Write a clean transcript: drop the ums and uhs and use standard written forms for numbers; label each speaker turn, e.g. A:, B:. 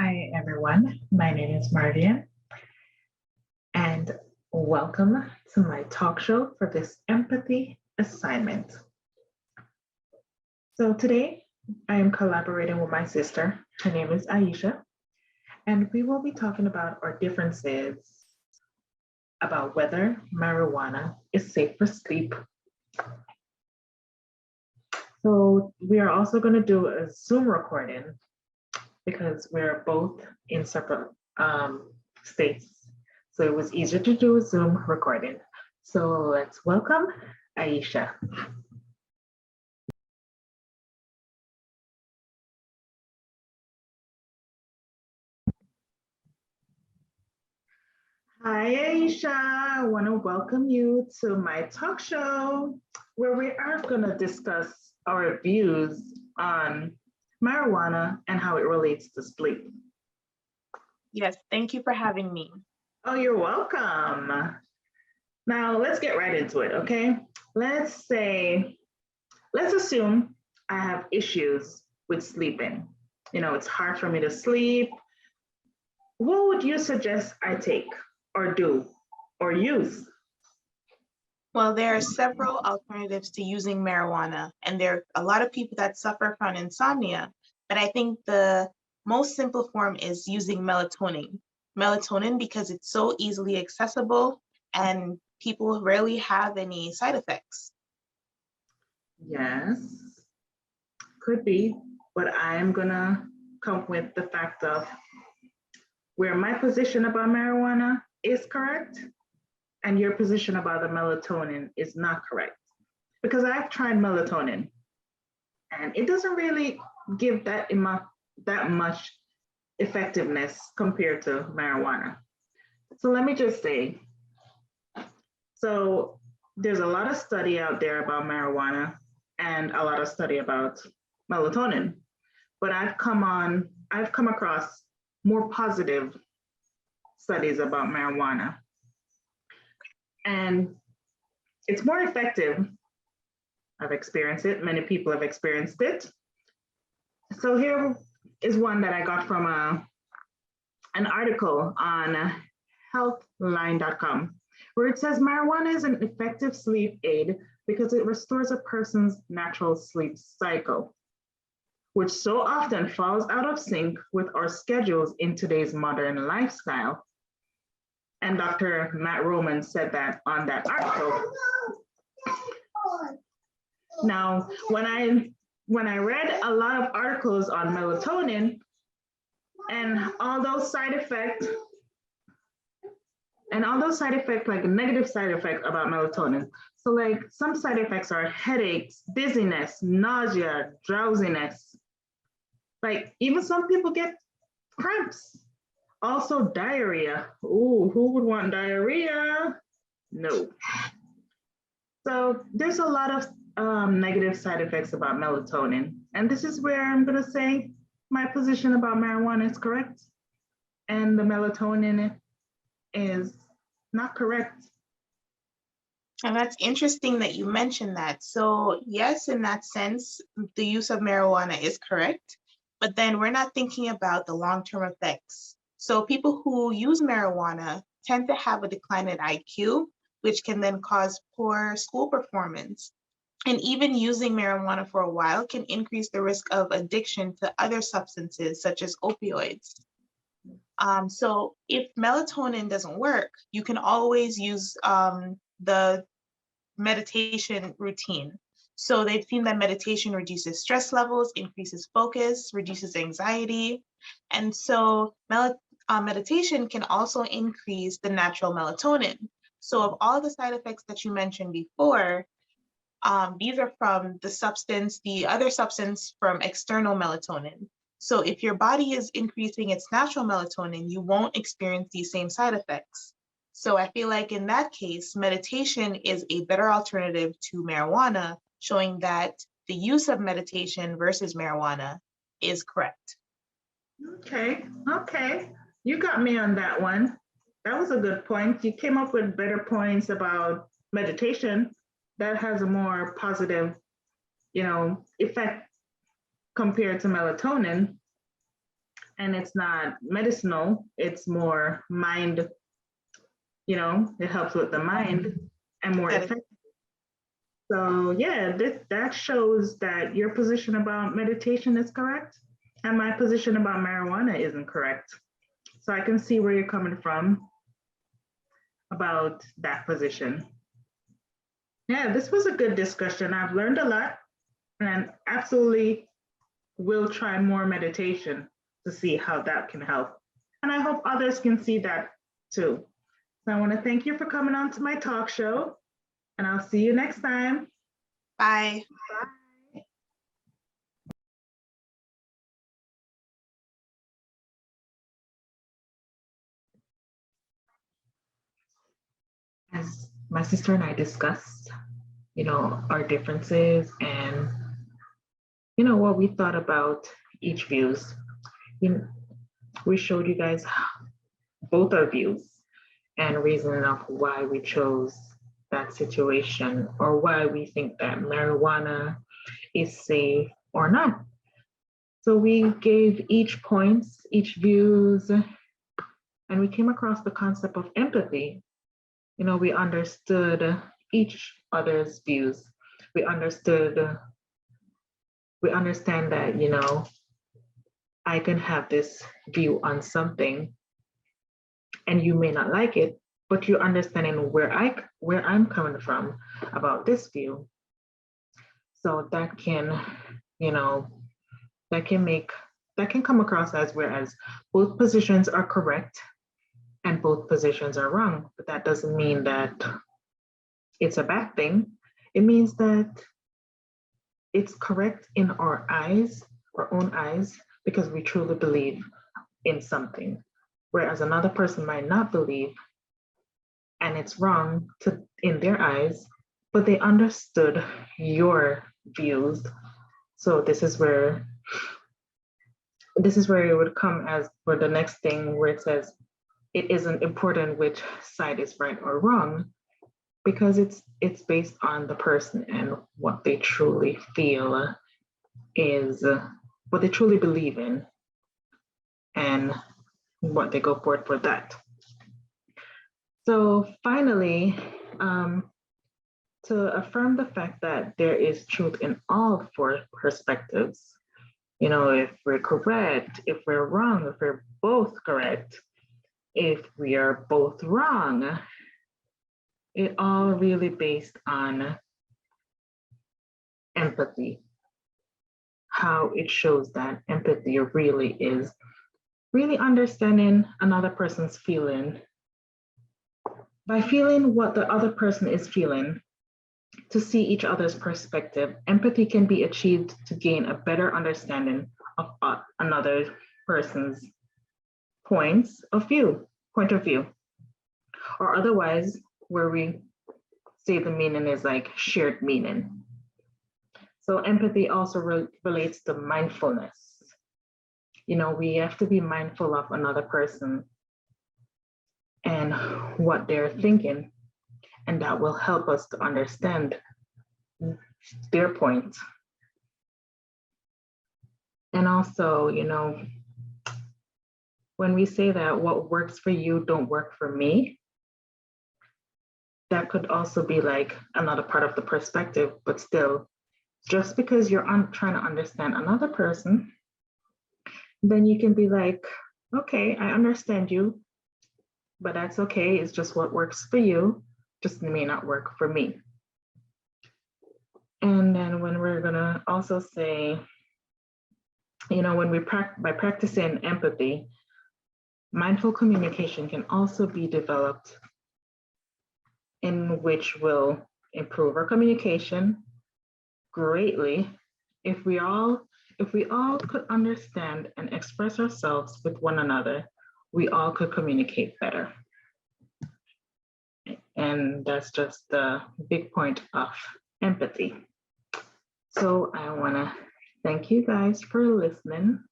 A: Hi, everyone. My name is Mardian, and welcome to my talk show for this empathy assignment. So today, I am collaborating with my sister. Her name is Aisha, and we will be talking about our differences about whether marijuana is safe for sleep. So we are also going to do a Zoom recording because we're both in separate states. So it was easier to do a Zoom recording. So let's welcome Aisha. Hi, Aisha. I want to welcome you to my talk show where we are going to discuss our views on marijuana and how it relates to sleep.
B: Yes, thank you for having me.
A: Oh, you're welcome. Now let's get right into it, okay? Let's assume I have issues with sleeping. You know, it's hard for me to sleep. What would you suggest I take or do or use?
B: Well, there are several alternatives to using marijuana, and there are a lot of people that suffer from insomnia, but I think the most simple form is using melatonin. Melatonin because it's so easily accessible and people rarely have any side effects.
A: Yes, could be, but I'm gonna come with the fact of where my position about marijuana is correct and your position about the melatonin is not correct. Because I've tried melatonin and it doesn't really give that much effectiveness compared to marijuana. So let me just say, so there's a lot of study out there about marijuana and a lot of study about melatonin, but I've come across more positive studies about marijuana. And it's more effective. I've experienced it. Many people have experienced it. So here is one that I got from an article on healthline.com, where it says marijuana is an effective sleep aid because it restores a person's natural sleep cycle, which so often falls out of sync with our schedules in today's modern lifestyle. And Dr. Matt Roman said that on that article. Now, when I read a lot of articles on melatonin and all those side effects, like negative side effects about melatonin. So like some side effects are headaches, dizziness, nausea, drowsiness. Like even some people get cramps. Also diarrhea. Ooh, who would want diarrhea? No. So there's a lot of negative side effects about melatonin. And this is where I'm gonna say my position about marijuana is correct. And the melatonin is not correct.
B: And that's interesting that you mentioned that. So yes, in that sense, the use of marijuana is correct, but then we're not thinking about the long-term effects. So people who use marijuana tend to have a decline in IQ, which can then cause poor school performance. And even using marijuana for a while can increase the risk of addiction to other substances such as opioids. So if melatonin doesn't work, you can always use the meditation routine. So they've seen that meditation reduces stress levels, increases focus, reduces anxiety. And so meditation can also increase the natural melatonin. So of all the side effects that you mentioned before, these are from the other substance from external melatonin. So if your body is increasing its natural melatonin, you won't experience these same side effects. So I feel like in that case, meditation is a better alternative to marijuana, showing that the use of meditation versus marijuana is correct.
A: Okay. You got me on that one. That was a good point. You came up with better points about meditation that has a more positive, effect compared to melatonin. and it's not medicinal, it's more mind, it helps with the mind and more effective. So yeah, that shows that your position about meditation is correct and my position about marijuana isn't correct. So I can see where you're coming from about that position. Yeah, this was a good discussion. I've learned a lot and absolutely will try more meditation to see how that can help. And I hope others can see that too. So I want to thank you for coming on to my talk show, and I'll see you next time.
B: Bye.
A: Bye. As my sister and I discussed, our differences and, what we thought about each views. We showed you guys both our views and reasoning of why we chose that situation or why we think that marijuana is safe or not. So we gave each points, each views, and we came across the concept of empathy. We understood each other's views. We understand that, I can have this view on something and you may not like it, but you're understanding where I'm coming from about this view. So that can, that can come across as whereas both positions are correct and both positions are wrong, but that doesn't mean that it's a bad thing. It means that it's correct in our own eyes, because we truly believe in something, whereas another person might not believe, and it's wrong in their eyes, but they understood your views. So this is where it would come as for the next thing where it says it isn't important which side is right or wrong, because it's based on the person and what they truly feel is what they truly believe in and what they go forward for that. So finally, to affirm the fact that there is truth in all four perspectives, if we're correct, if we're wrong, if we're both correct, if we are both wrong, it all really based on empathy. How it shows that empathy really is really understanding another person's feeling. By feeling what the other person is feeling, to see each other's perspective, empathy can be achieved to gain a better understanding of another person's point of view, or otherwise, where we say the meaning is like shared meaning. So empathy also relates to mindfulness. We have to be mindful of another person and what they're thinking, and that will help us to understand their point. And also, when we say that what works for you don't work for me, that could also be like another part of the perspective, but still, just because you're trying to understand another person, then you can be like, okay, I understand you, but that's okay. It's just what works for you, just may not work for me. And then when we're gonna also say, when by practicing empathy, mindful communication can also be developed, in which will improve our communication greatly if we all could understand and express ourselves with one another. We all could communicate better. And that's just the big point of empathy. So I want to thank you guys for listening.